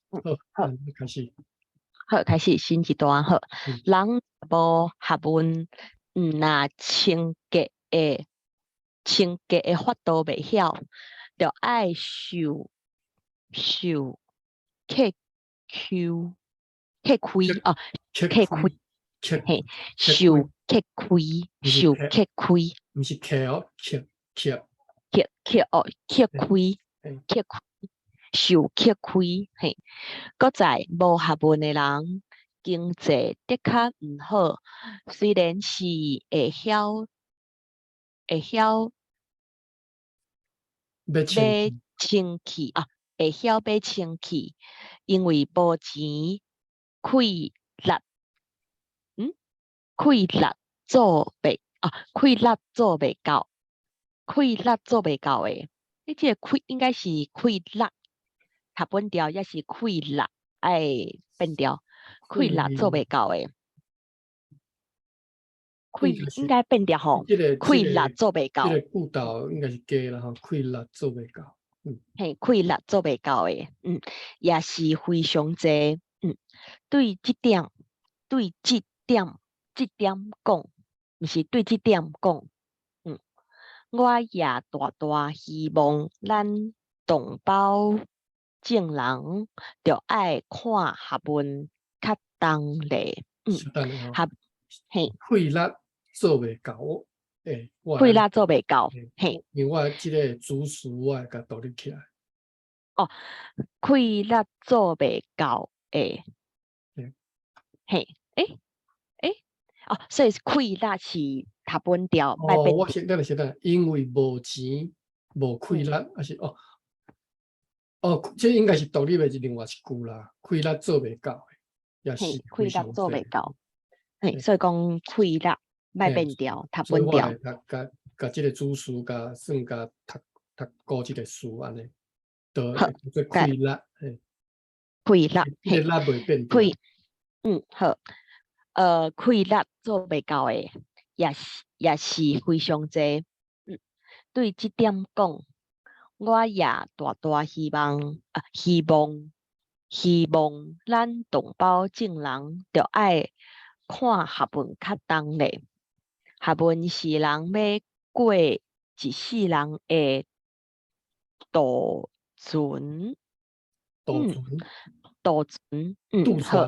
好，好，开始。好，开始新一段好。人无学问，那清洁的法度未晓，就爱受客亏哦，客亏嘿，受客亏，毋是客哦，客亏，受客亏嘿。搁在无学问的人，经济的确毋好，虽然是会晓买清气啊，会晓买清气，因为无钱开力，开力做袂到，开力做袂到诶。你这个开应该是开力，读本调也是开力爱变调，开力做袂到诶。开应该变调吼，开力做袂到。这个句导应该是假啦吼，开力做袂到。嘿，开力做袂到诶，也是非常济。对这点讲，毋是对这点讲。我也大希望咱同胞正人着爱看学问较重咧。学嘿，开力做袂到。开力做袂到。嘿，因为我即个主词我会甲独立起来。哦，开力做袂到诶。嘿，所以开力是读本调卖变。我先等，因为无钱无开力，还是这应该是独立的另外一句啦。开力做袂到，也是开力做袂到。嘿，所以讲开力卖变调，读本调。所以我会甲这个主词算读过这个词安尼，就做开力。开力，这个力袂变调。好。开力做袂到诶，也是非常济。对这点讲，我也大希望咱同胞正人着爱看学问较重咧。学问是人要过一世人的渡船。渡船，好。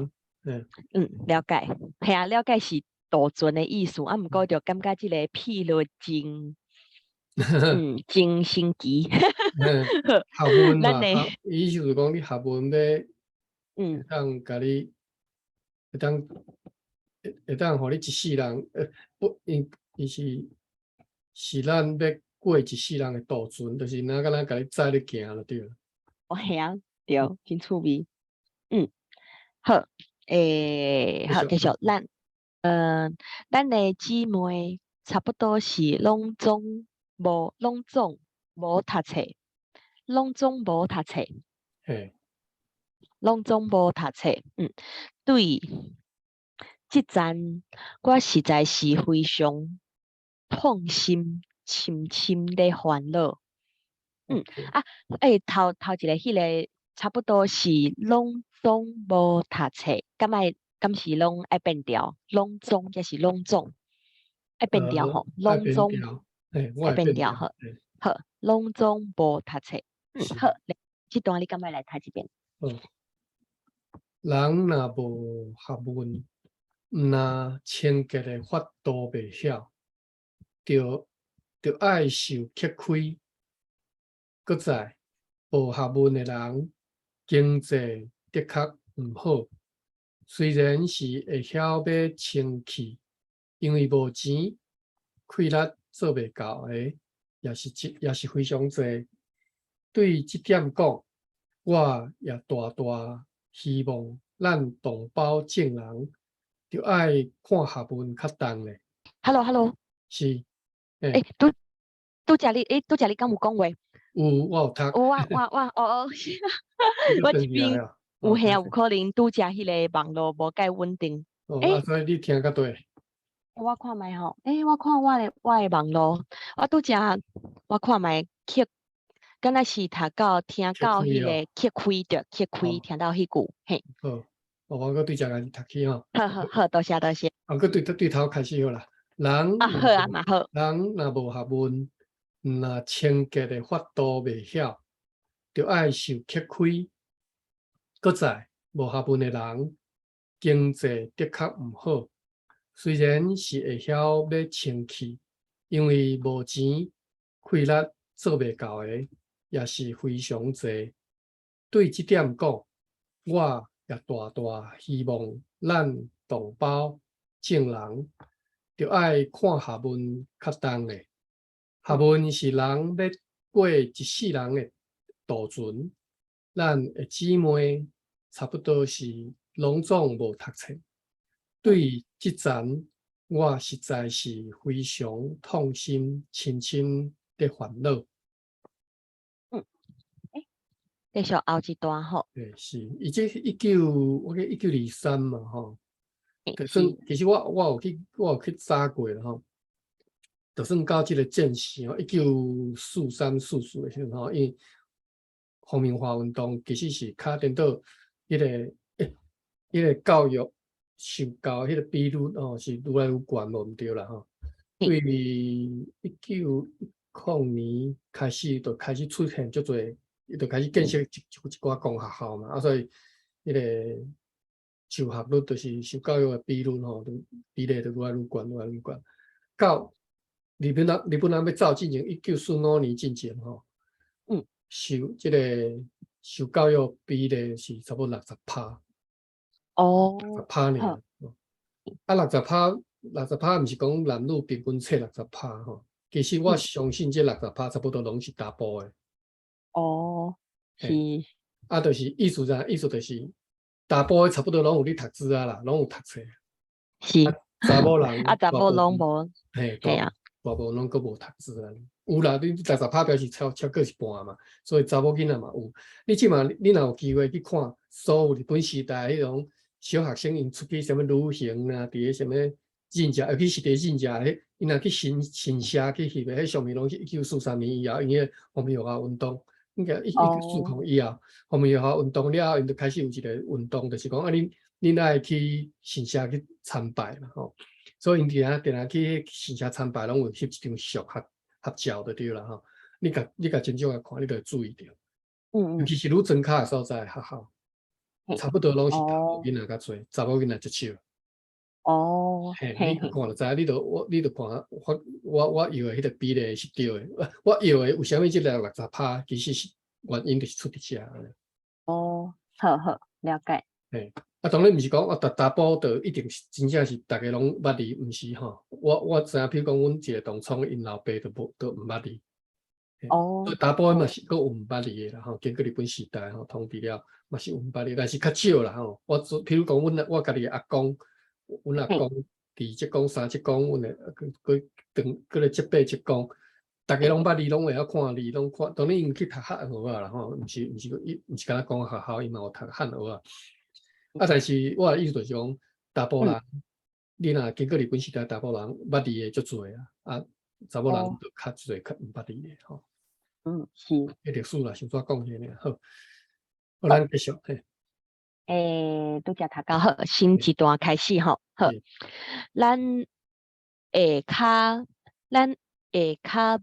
了解，系啊，了解是渡船的意思，毋过就感觉即个譬喻真神奇。学问嘛，意思是讲你学问要，当甲你，会当互你一世人，不，伊是咱要过一世人的渡船，就是哪甲咱甲你载你行就对了。系啊，对，真趣味。好，好，继续咱的姊妹差不多是拢总无读册，对，即阵我实在是非常痛心深的烦恼。头一个迄个差不多是拢总无读册，敢是拢爱变调？拢总也是拢总爱变调吼，拢总爱变调好，拢总无读册。好，这段你敢要来读一遍？人若无学问，若清洁的法度未晓，就爱受吃亏。搁在无学问的人，经济的确毋好，虽然是会晓买清气，因为无钱，开力做袂到的，也是非常济。对这点讲，我也大希望咱同胞正人，就爱看学问较重咧。Hello，是。拄则你敢有讲话？有，我有读。我这边有遐有可能拄则迄个网络无介稳定。所以你听较对。我看觅吼，我看我的网络，我拄则我看觅敢若是读到听到迄个揭开着揭开，听到迄句，嘿。好，我搁对遮个读起吼。好，多谢多谢。搁对头开始好啦。人好啊嘛好。人若无学问，若清洁的法度未晓，就爱受揭开。搁再无学问的人，经济的确毋好。虽然是会晓要清气，因为无钱气力做袂到的，也是非常济。对即点讲，我也大大希望咱同胞正人，就爱看学问较重的。学问是人要过一世人的渡船，咱的姊妹差不多是拢总无读册。对于即层，我实在是非常痛心，深深的烦恼。继续后一段吼。对，是，伊这我记1923嘛，吼。就算其实我有去查过了吼，就算到即个战时吼，1943、44的时候吼，因为皇民化运动其实是较颠倒迄个教育受教迄个比率吼是愈来愈悬，无毋对啦吼。对于1910年开始，就开始出现足侪，就开始建设一寡公学校嘛，所以迄个就学率就是受教育的比率吼，比例就愈来愈悬，愈来愈悬。到日本人要走进前，1945年进前吼，受教育比例是差不多60%。60%尔。60%毋是讲男女平均测60%吼，其实我相信这60%差不多拢是查甫的。是。就是意思就是查甫的差不多拢有咧读书啊啦，拢有读册。是。查某人查某拢无。嘿啊，大部分拢搁无读书啊。有啦，你60%表示超过一半嘛，所以查某囡仔嘛有。你即马你若有机会去看所有日本时代迄种小学生因出去什么旅行啊，伫个什么忍者，尤其是伫忍者迄，因若去新社去翕的，迄上面拢是1943年以后，因为皇民化运动，应该1940以后，皇民化运动了后，因就开始有一个运动，就是讲啊，恁爱去新社去参拜嘛吼。所以因定定去新社参拜，拢有翕一张相合照就对啦吼。你甲真正来看，你就会注意到。尤其是愈庄卡的所在学校，差不多拢是查某囡仔较侪，查某囡仔足少。你看就知，你就看我摇的迄个比例是对的。我摇的为虾米即个60%，其实是原因就是出伫遮。好，了解。当然毋是讲查甫就一定是真正是大家拢捌字，毋是吼。我知影，譬如讲，阮一个同窗，因老爸都毋捌字。查甫嘛是阁有毋捌字的啦吼。经过日本时代吼统治了，嘛是有毋捌字，但是较少啦吼。譬如讲，我家己的阿公，阮阿公伫浙江、三浙江，阮的过来浙北浙江，大家拢捌字，拢会晓看字，拢看。当然因去读汉学啊啦吼，毋是敢若讲学校，因嘛有读汉学啊。但是我的意思就是讲，查甫人，你若经过日本时代，查甫人捌字的足侪啊，查某人就较侪较毋捌字的吼。是。历史啦，想怎讲起呢？好，咱继续嘿。拄则读到好，新一段开始吼。好，咱下骹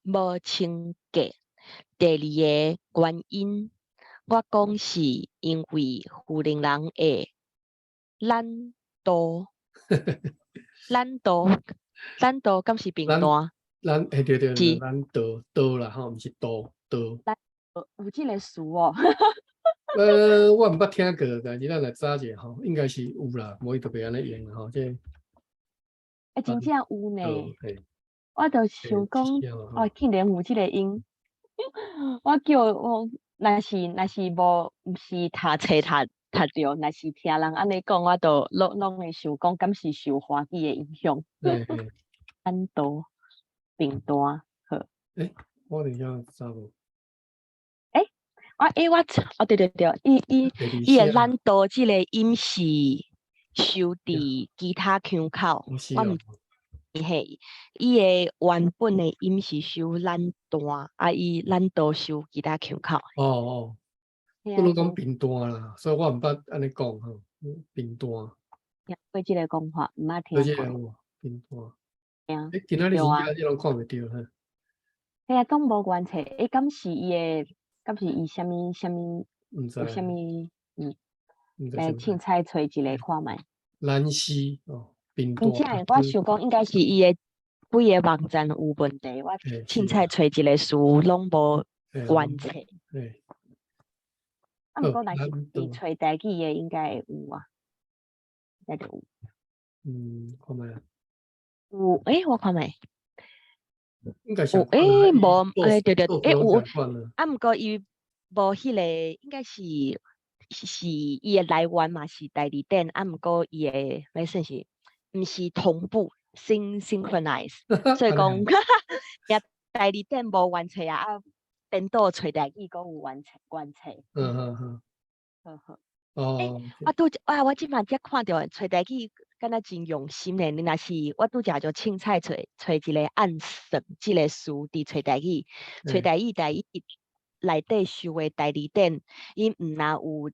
无清洁。第二个原因，我讲是因为富人会懒惰。懒惰敢是平单？对，懒惰啦吼，毋是惰。有即个词哦。我毋捌听过，但是咱来查者吼，应该是有啦，无伊特别安尼用吼，这。真正有呢。我就想讲，竟然有即个音。我叫若是毋是读册读着，若是听人安尼讲，我就拢会想讲，敢是受华语的影响。懒惰平单好。我等下查无。对，伊的懒惰即个音是收伫其他腔口，嘿，伊个原本的音是收咱单，啊，伊咱都收其他腔口。哦哦，嘿啊，不能讲真平单啦，所以我毋捌安尼讲吼，平单，听过即个讲法，毋捌而听过。且有平单。啊，今仔日对啊，时啊，你拢看袂着哈。嘿啊，拢无关切。敢是伊个，敢是伊啥物毋知有啥物来毋知啥物凊彩找一个看卖。兰溪哦，平单真正诶，我想讲应该是伊个几个网站有问题，我嘿凊是啊彩找一个词拢无嘿关切。嘿，啊，毋过若是咱伫找台语诶，应该会有啊，应该就有。看卖有，我看卖。应该有，上款啦，无，对对，有，上款啦，啊，毋过伊无迄个，应该是伊诶来源嘛是代理店，啊，毋过伊诶要算是毋是同步synchronize，所以讲，也代理店无完成啊，啊，颠倒找台语阁有完成。呵呵。哦，我即摆才看到找台语敢若真用心咧。你若是我拄则就凊彩找一个暗算即个词伫找台语，找台语内底收诶代理店，伊毋若有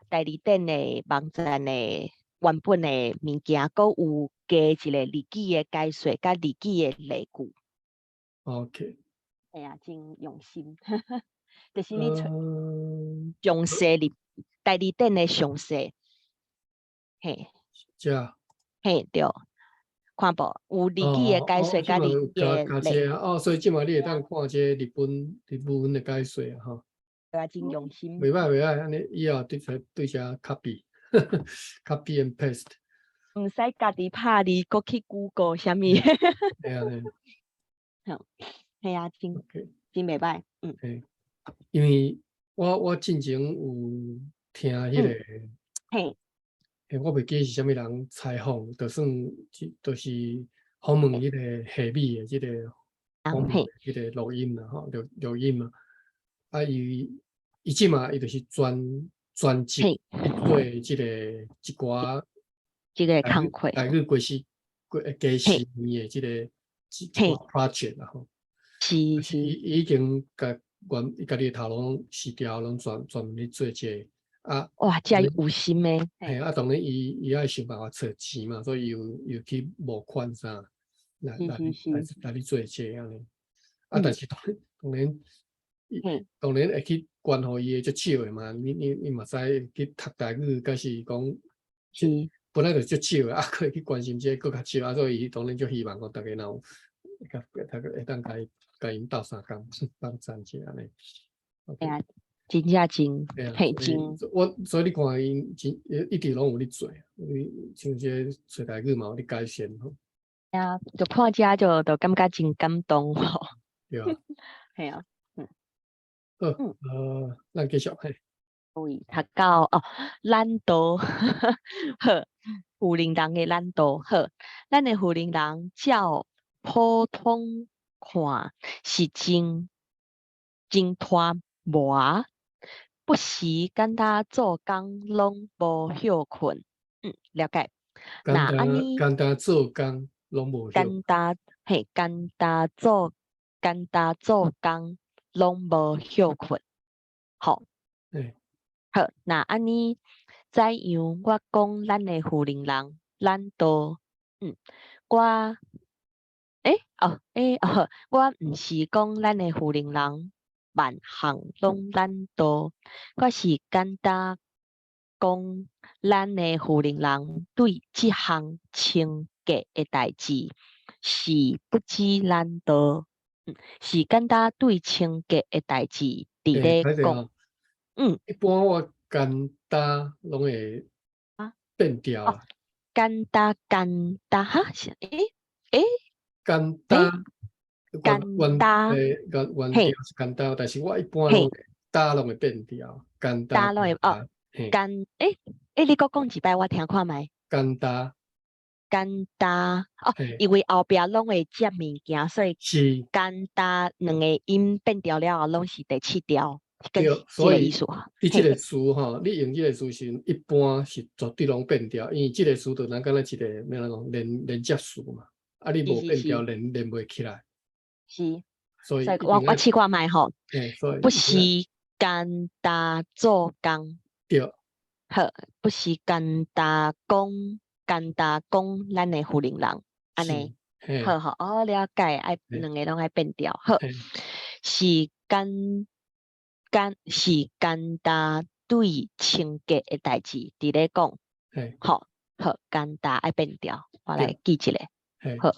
代理店诶网站诶原本诶物件，阁有加一个日语诶解说，甲日语诶例句。OK，哎啊，真用心，就是你找嗯，详细哩代理店诶详细，嘿。遮。嘿，对，看无有日语诶解说，即嘛甲日语诶加例，这啊，所以即嘛你会当看这日文的解说啊，吼，对啊，真用心。袂歹袂歹，安尼以后对遮 copy copy and paste，毋使家己拍字，搁去 Google 啥物。嘿啊嘿，嘿啊，真 OK，袂歹。嘿，因为我进前有听迄个，嘿，我袂记是啥物人采访，就算就是访问迄个下米的即个访问的迄个录音啦，吼，录音嘛，啊伊即嘛伊就是专辑去做即个一寡即个工课，台语加时年的即个一寡 project 啦吼，是伊已经伊家己头拢死掉，拢专门去做这啊。哇，遮有心诶。嘿啊，当然伊爱想办法找钱嘛，所以又去募款啥，来去做这样尼。啊，但是当然会去关乎伊的足少的嘛。你嘛知去读台语，假是讲是本来就足少的，啊，可以去关心这更较少啊，所以伊当然就希望讲大家若有会当甲因斗相共帮赞者安尼。哎呀，真正真嘿真。所以你看因一直拢有咧做，像这找台语嘛有咧改善吼。啊，就看遮就感觉真感动吼。对啊。嘿啊，好，咱继续嘿。读到懒惰，好，富人人的懒惰，好，咱的富人人照普通看是真拖磨，不时跟他做工拢无休困，了解。那安尼简单做工拢无效。简单做工拢无休困，好。好，那安尼怎样？我讲咱的富人人懒惰，我我毋是讲咱的富人人万项拢懒惰，我是简单讲咱的富人人对即项清洁的代志是不知懒惰，是简单对清洁的代志伫咧讲。一般我简单拢会变调啦。简单哈？简单原调是简单，但是我一般拢会变调。简单你搁讲一摆我听看觅。简单因为后壁拢会接物件，所以是简单两个音变调了后，拢是第七调。对，所以你这个词吼，你用这个词时，一般是绝对拢变调，因为这个词就咱敢若一个咩讲连接词嘛。啊，你无变调，是连袂起来，是，所以所以一定要，我试看卖吼，所以不一定要时间打做工，对，好，不时间打工，间打工，咱的富人人，安是，尼，嘿，好，我了解，爱嘿，两个拢爱变调，好，嘿，时间打对清洁的代志，伫咧讲，嘿，好，间打爱变调，我来对，记一个，嘿，好，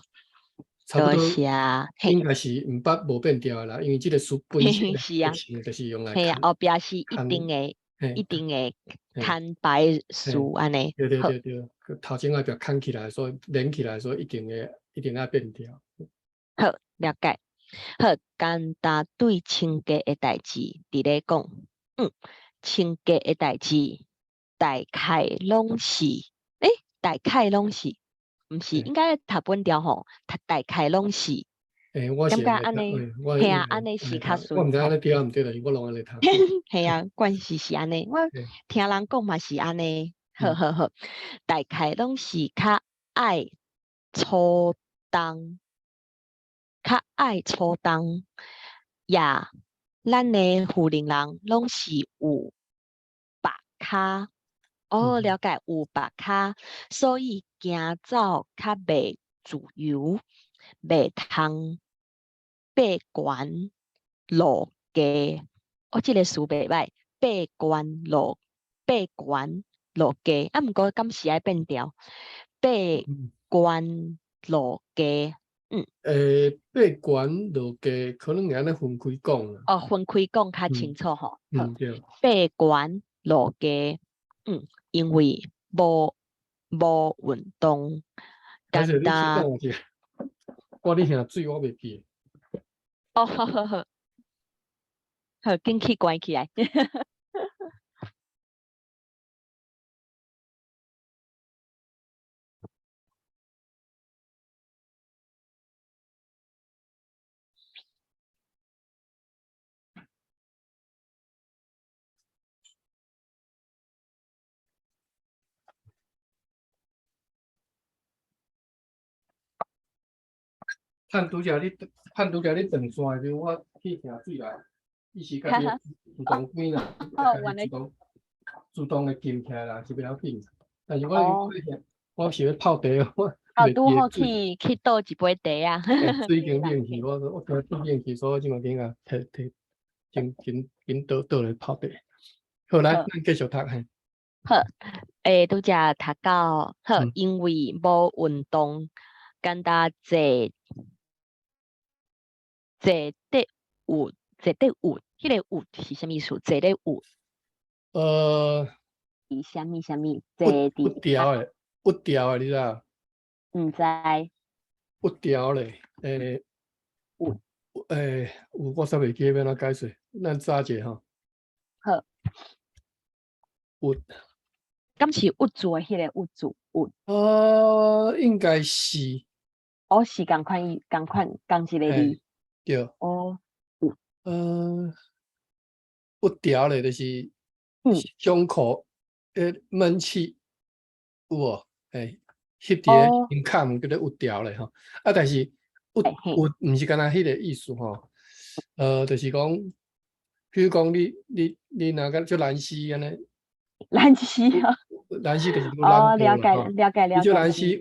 差不多多谢，嘿。应该是毋捌无变调的啦，因为这个书本身的是啊，特性就是用来嘿啊，看后壁是一看，定的、一嘿，定的嘿，看白嘿，书安尼。对对好，对对，头前那边看起来，所以连起来，所以一定要变调。好，了解。好，简单对清洁的代志伫咧讲，清洁的代志大概拢是，大概拢是，毋是嘿，应该读本调吼，大概拢是，我是感觉安尼读，安尼，我嘿啊，应该安尼是较安尼读，我毋知影顺吼。咧对啊毋对啦，因为我拢安尼读。系啊，关系是安尼，我嘿，听人讲嘛是安尼，好嗯，好好，大概拢是较爱初冬，较爱初冬，呀，咱的富人人拢是有白骹，了嗯，解有白骹，所以行走较袂自由，袂通爬悬路低。即个词袂歹，爬悬路低，毋过敢是爱变调，爬嗯，悬路低，爬悬落低，可能会安尼分开讲啦。分开讲较嗯清楚吼。好，对，爬悬路低，因为无运动，歹势你先等简单。我一下，我咧兄水我袂记。好好好，好，紧去关起来。趁拄则你断线的时候，我去听水来，伊是家己哈哈，自动关啦，家己原来自动的禁起来啦，是不要紧。但是哦，我是要泡茶，我拄好袂记得去倒一杯茶啊。水已经啦，冷去，我今水冷去，所以我即马紧啊紧倒来泡茶。好来，好，咱继续读嘿。好，拄则读到，好，嗯，因为无运动，简单坐得有，坐得有，迄个有是啥物意思？坐得有，呃，是啥物？坐不伫调的，不调的，你知道？毋知不调嘞，有，我煞袂记要安怎解释，咱早者吼，好，有，敢是有字的迄个有字有，应该是，是共款共一个嘿，字，对，哦，有，呃，不调嘞，就是嗯，胸口闷气有无？翕伫个哦，胸坎叫做有调嘞吼，但是嘿，毋是干那迄个意思吼，就是讲，比如讲你若个做兰溪安尼。兰溪啊，兰溪就是个兰哦，波啦吼，你做兰是，溪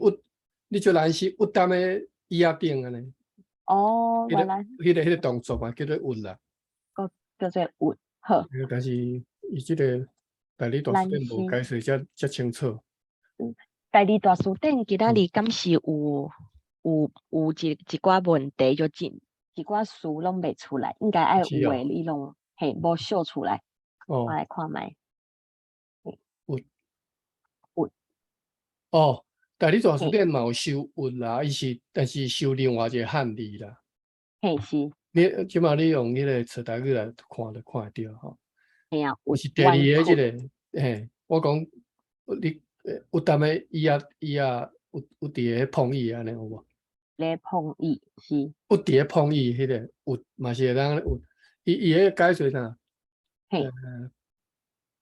你做兰溪聿踮椅仔顶安尼，哦，原来迄个动作嘛叫做聿啦。叫做有，好，但是伊即个大理大书兰店无溪。解释遮清楚。第二大书店其他嗯，里敢是有一寡问题，就一寡词拢袂出来，应该爱有是哦，诶，你拢无秀出来，我哦，来看觅，聿有哦，大理大书嘿店嘛有收聿啦，但是收另外一个汉字啦。嘿是即码你用迄个册台语来看就看会着吼。嘿啊，有是第二弯曲个即个，我讲你有踮个椅仔有伫个碰椅安尼有无？咧碰椅是有伫个碰椅迄个有嘛是会当有，伊迄个解说啥？嘿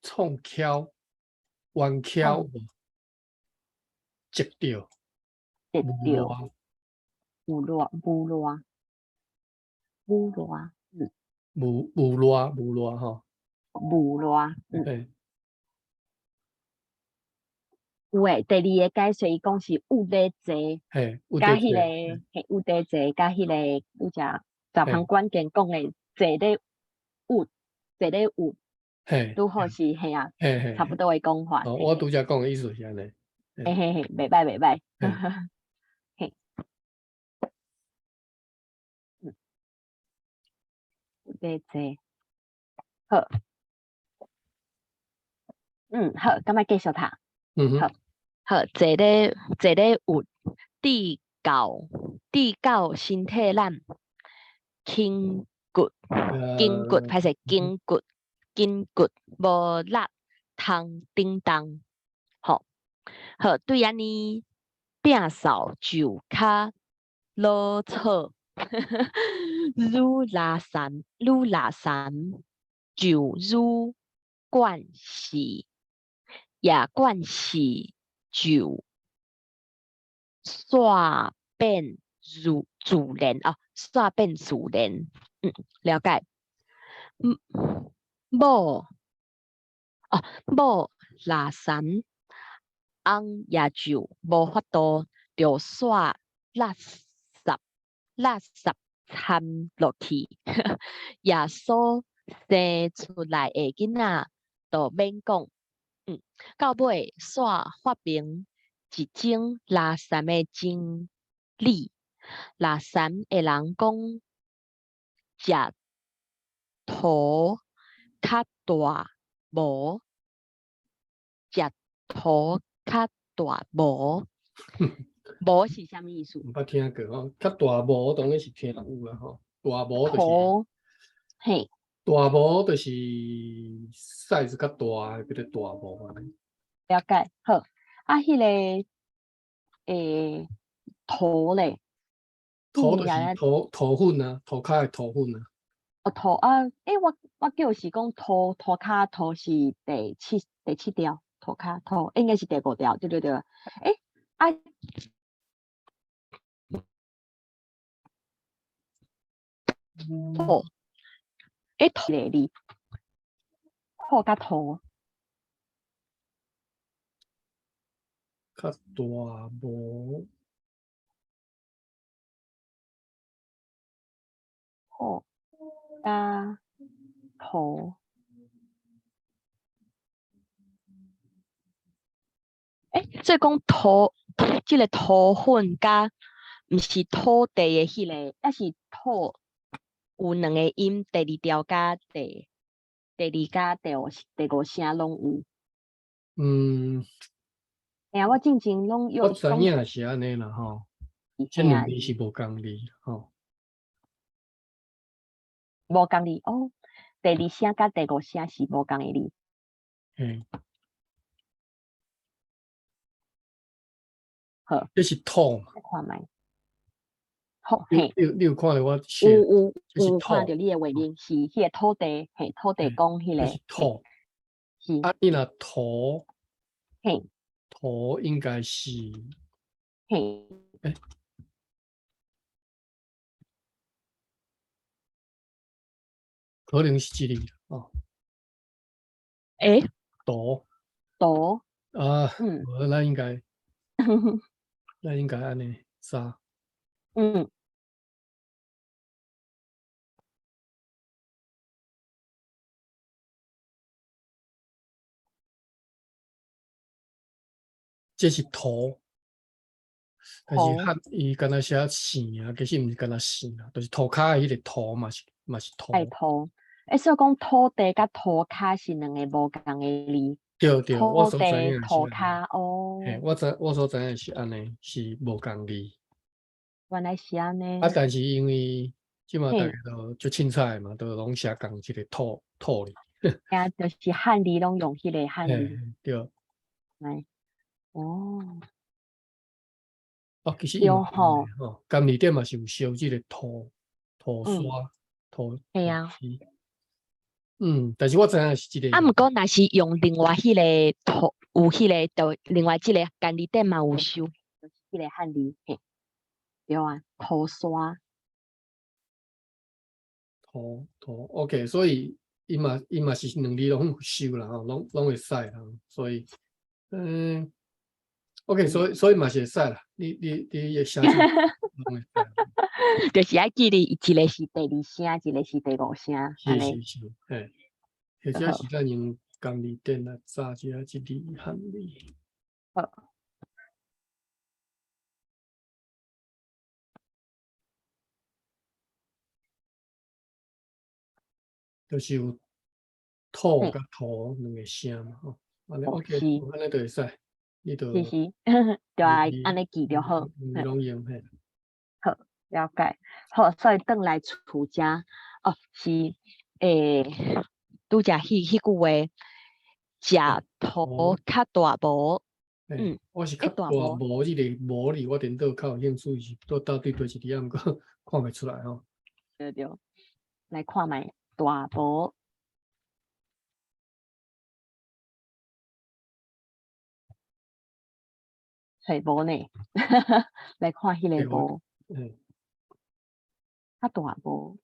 创翘、弯翘碰有无，直着、直无着外，乌罗乌罗乌罗无赖吼，乌罗嘿，有诶，第二个解说伊讲是有在坐，嘿，有甲得坐，迄个嘿有在坐，甲迄个有只十项嘿，关键讲诶，坐咧有，坐咧有，嘿，拄好是嘿啊，嘿嘿嘿，差不多诶讲法，哦，嘿嘿我拄则讲的意思是安尼，嘿，嘿嘿嘿，袂歹袂歹，嘿，嘿，有在坐，好，好，感觉继续读，好。嗯哼，好，坐咧有地狗身体咱筋骨歹势筋骨无力通叮当，好，好对安尼摒扫就较老草，愈拉山就愈惯势，也惯势就煞变自然啊，煞变自然，了解。嗯，某某拉山翁也就无法度着煞垃圾掺落去，耶稣生出来的囡仔就免讲，到尾煞发明一种垃圾的真理，垃圾的人讲食土较大无，食土较大无，无是啥物意思？毋捌听过吼，较大无当然是听人有啦吼，大无就是土，嘿，大无就是 size 较大的，叫做大无安尼。了解，好。啊，迄个土咧，土就是你安尼土粉啊，土骹的土粉啊。土啊，我叫是讲土骹土是第七条，土骹土应该是第五条，对对对。啊，土，土咧哩，土甲土，较大无，土甲土，所以讲土，即个土粉甲毋是土地的迄个，还是土有两个音，第二条甲第二甲第五声拢有。嗯，我进前拢我用拢知影是安尼啦吼，这嘿啊，两字是无共字吼。无共字哦。第二声甲第五声是无共的字。嘿，好，这是土嘛？来看觅。好，嘿，你有看到我写？这是有土，看到你的画面是迄个土地，嘿，土地公迄这个，是土。是，啊，你若土，嘿，土应该是，嘿，可能是这里哦，土土，啊，咱应该安尼啥？嗯，这是土，但是土，伊敢若写线啊，其实毋是敢若线啊，就是涂骹的迄个土嘛是土。土，所以讲土地甲土骹是两个无共的字。对对，我所知土地影是土安尼。骹嘿，我所知影是安尼，是无共字。原来是安尼。啊，但是因为即马大嘿，家都足凊彩嘛，都拢写共一个土哩。就是汉字拢用迄个汉嘿，字对。来。哦，哦，其实伊对嘛有吼，诶吼，甘利店嘛是有烧即个土沙嗯，土系啊。丝。但是我知影是即个。啊，毋过若是用另外迄个土，有迄个就另外即个干利店嘛有收，就是迄个汉字，嘿，对啊，涂刷。涂，OK，所以伊嘛是两字拢有收啦，吼，拢会使啦，所以OK，所以嘛是会使啦，你也写字拢会使啦，就是爱记哩，一个是第二声，一个是第五声，安尼。是，嘿，或者是咱用工字典来查一下一字汉字。好，就是有吐甲涂两个声嘛，吼，安尼 OK，是安尼就会使，你就是是，对啊，安尼记就好。拢用嘿。好，了解。好，所以转来厝遮，哦，是诶，拄则迄句话，食土较大无，我是较大无迄个无哩，我电脑较有兴趣是到底对一字啊，毋过看袂出来吼。对，来看觅大无。找无呢？来看迄个无，较大无。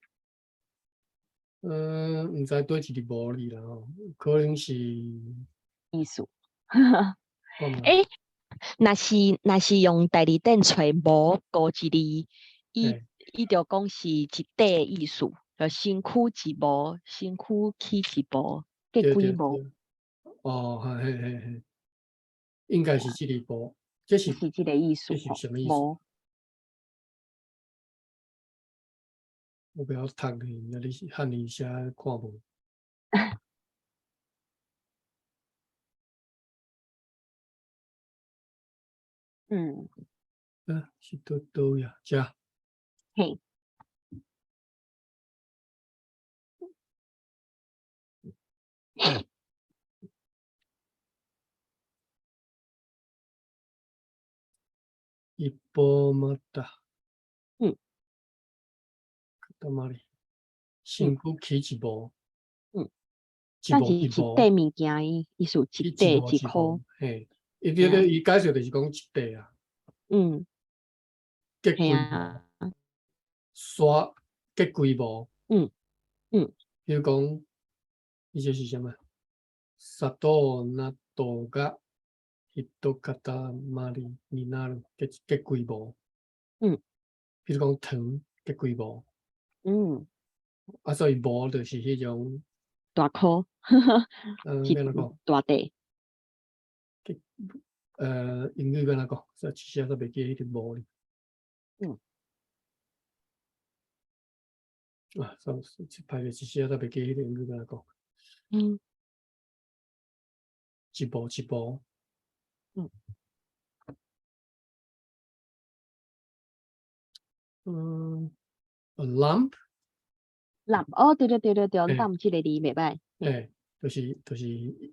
毋知对一字无哩啦吼，可能是意思。诶，若是用代理店找无高一字，伊就讲是一块的意思，就身躯一无，身躯起一无，计几无。哦，嘿，应该是这个无，这是这个意思，这是什么意思？无。我不要读你，你是汉字写看无？是倒呀，遮。嘿。一波嘛哒。干嘛哩？身躯起一步。但是一块物件意思，一块一箍。嘿，伊介绍就是讲一块啊。结几步？刷结几步？比如讲，伊就是什么？萨多那多噶，伊多卡达马里尼那鲁结几步？比如讲糖结几步？所以步就是迄种大箍。变哪讲？大地。英语变哪讲？一时都袂记迄条步哩。歹势，一时都袂记迄个英语变哪讲。一步。a lump。lump，哦，对，lump 这个字袂歹。就是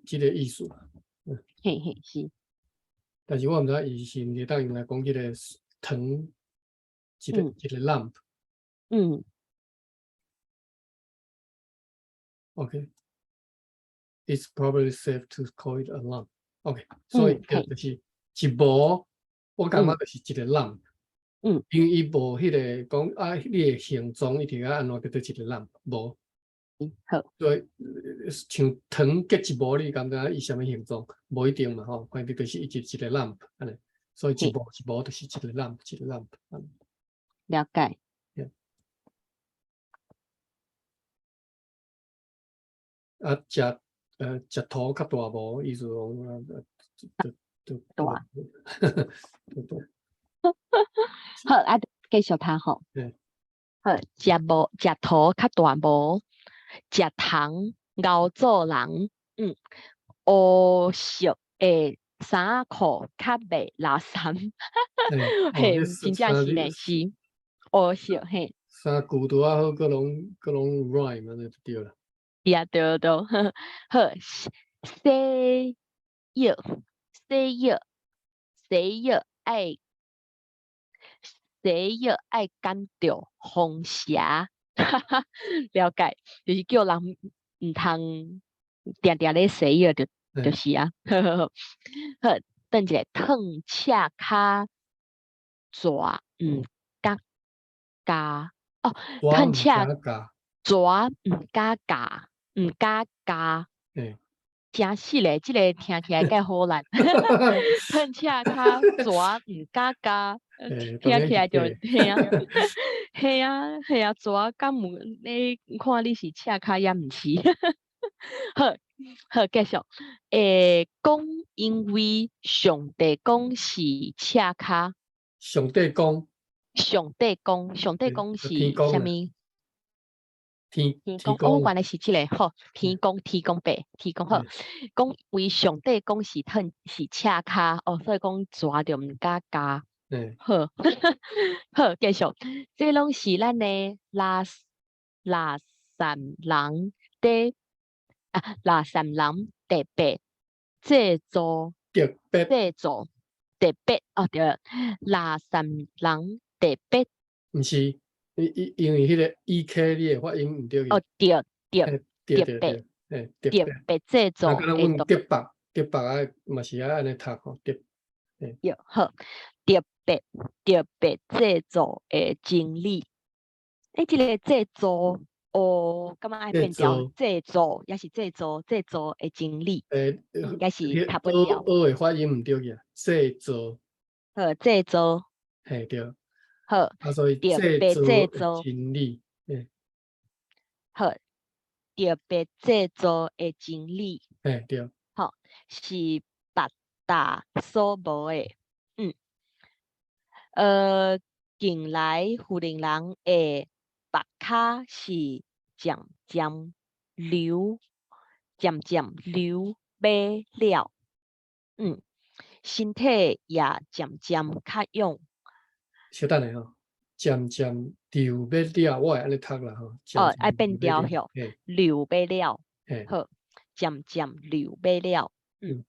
这个意思。嘿，是。但是我毋知伊是毋是当用来讲这个糖，一个 lump。OK。It's probably safe to call it a lump. OK， 所以就是一步，我感觉就是一个 lump。因为伊无迄个讲你的形状一定要安怎叫做一个 lump， 无。好。所以像糖结一步，你感觉伊什么形状？无一定嘛吼，反正就是一个 lump 安尼。所以一步就是一个 lump， 一个 lump。了解。食土较大无，意思讲大。好，继续读吼。好，食土较大无，食糖熬做人。黑色的衫裤较袂拉衫。嘿，真正是呢，是黑色嘿。衫裤拄啊好，各拢 rhyme 安尼就对啦。对。好，洗爱干着风邪。了解，就是叫人毋通定咧洗药就是啊。好，等一下，烫赤较蛇，加哦，蛇唔喷车惊加，蛇唔加加，唔加加。诶，真死咧，即个听起来介好难。喷车较蛇唔加加，诶，当听然是假，起来就嘿啊，嘿啊，嘿啊，蛇甲唔你看你是车卡也唔是。好，好，继续。讲因为上帝讲是车卡，上帝讲，上帝诶，讲是就天公啦，啥物？天天公哦，天公，原来是即、个好，天公伯，天公好，诶，讲为上帝讲是是车卡哦，所以讲蛇就毋敢加，诶，好，好，继续，这拢是咱的拉三人的拉三人特别制作特别，制作特别哦对，拉三人特别毋是，因为迄个 EK 你的发音毋对哦去，对对诶，对特别对对，诶，特特别，别制啊，敢若阮作的结巴啊，嘛是爱安尼读吼，诶，对，好，特别制作的经历。即个制作，哦，感觉爱变调，做，制作的经历，诶，应该是迄读本调。的发音毋对去啊，制作，好，制作，嘿对，好，啊，所以特制别制作的作，经历，诶，好，特别制作的经历，嘿对，好，是别大所无的。嗯，近来富人人的白卡是渐渐流，渐渐流马了。嗯，身体也渐渐较勇。小等下吼，渐渐流要了，我会安尼读啦吼，渐哦，渐爱变流要了，调吼，嘿，流马了。嘿，好，渐渐流马了。嗯，嗯，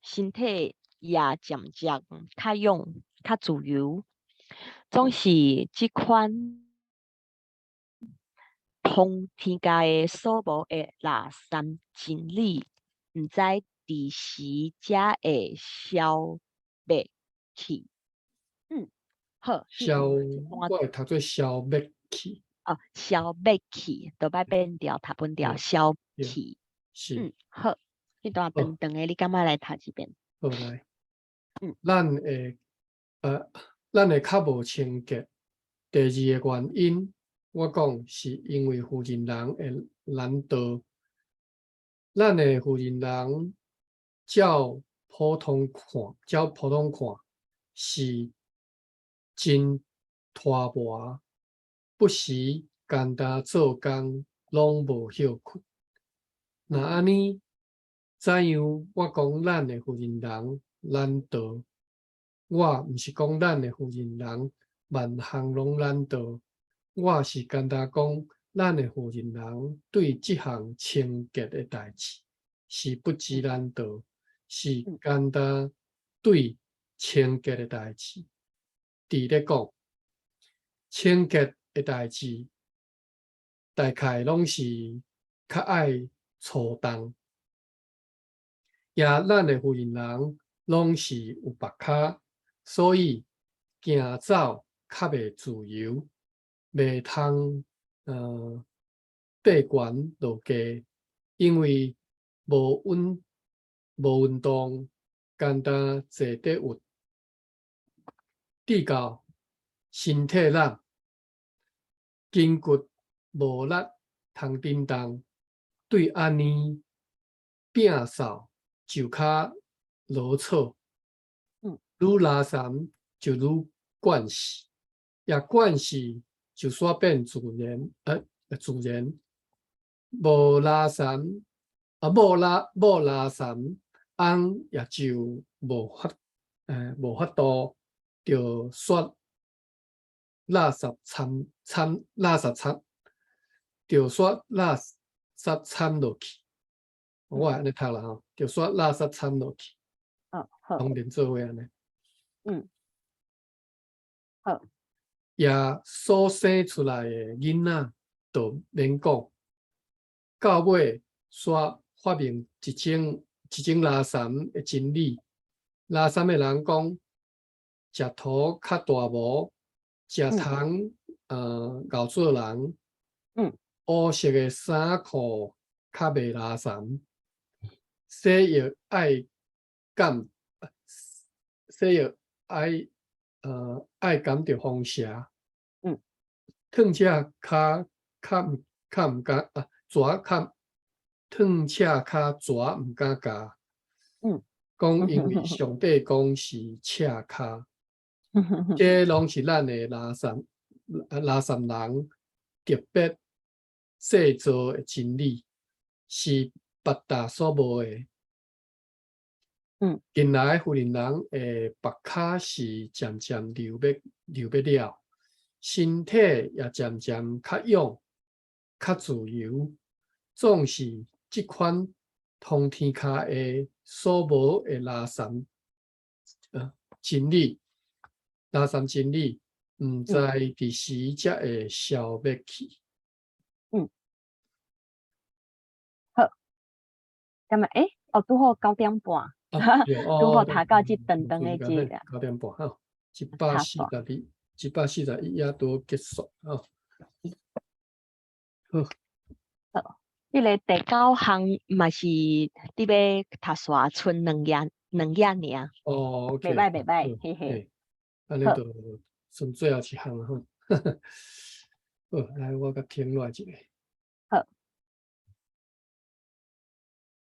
身体也渐渐较勇、较自由。总是即款通天界的所无的垃圾真理，毋知伫时才会消灭去。嗯，好，记消，住这段我会读做消灭去，哦，消灭去，都要变调，读本调，嘿，消对，去。是，嗯，好，这段好，长长的，你感觉来读一遍？好来，嗯，咱会，呃，咱会较无清洁。第二个原因，我讲是因为富人人会懒惰，咱的富人人照普通看是真拖磨，不时简单做工拢无休困。那安尼，怎样我讲咱的富人人懒惰？我毋是讲咱的富人人万项拢懒惰，我是简单讲咱的富人人对即项清洁的代志是不知懒惰，是简单对清洁的代志。伫咧讲清洁的代志，大概拢是较爱粗重，也咱的富人人拢是有白卡，所以行走较袂自由，袂通爬悬落低，因为无运动，简单坐伫有跌到身体烂，筋骨无力，通振动，对安尼摒扫就较啰嗦，嗯，愈拉长就愈惯势，也惯势就煞变自然，无拉长无拉长，翁也就无法度，就煞垃圾掺，就煞垃圾掺落去。我安尼读啦吼，就煞垃圾掺落去，哦，好，当连做伙安尼。嗯，好，也所生出来的囡仔，就免讲，到尾煞发明一种垃圾的真理。垃圾的人讲，食土较大毛，食糖咬做人，黑色的衫裤较袂拉衫，洗药爱感，洗药爱感着风邪，烫车较毋敢蛇较烫车较蛇毋敢加，讲因为上帝讲是赤骹。这拢是咱的拉萨人特别制造的真理，是别大所无的。近来富人人的白骹是渐渐流要了，身体也渐渐较勇、较自由，总是即款通天骹的所无的拉萨真理。拉萨真理，毋知伫时才会消灭去。好，咁啊，拄好9:30，拄好读到即长长的即个9:30吼，141也拄结束吼。好，迄个第9项嘛是伫要读煞，剩2页尔。哦，袂歹，嘿嘿。安尼就剩最后一项吼。好，来我甲停落一下。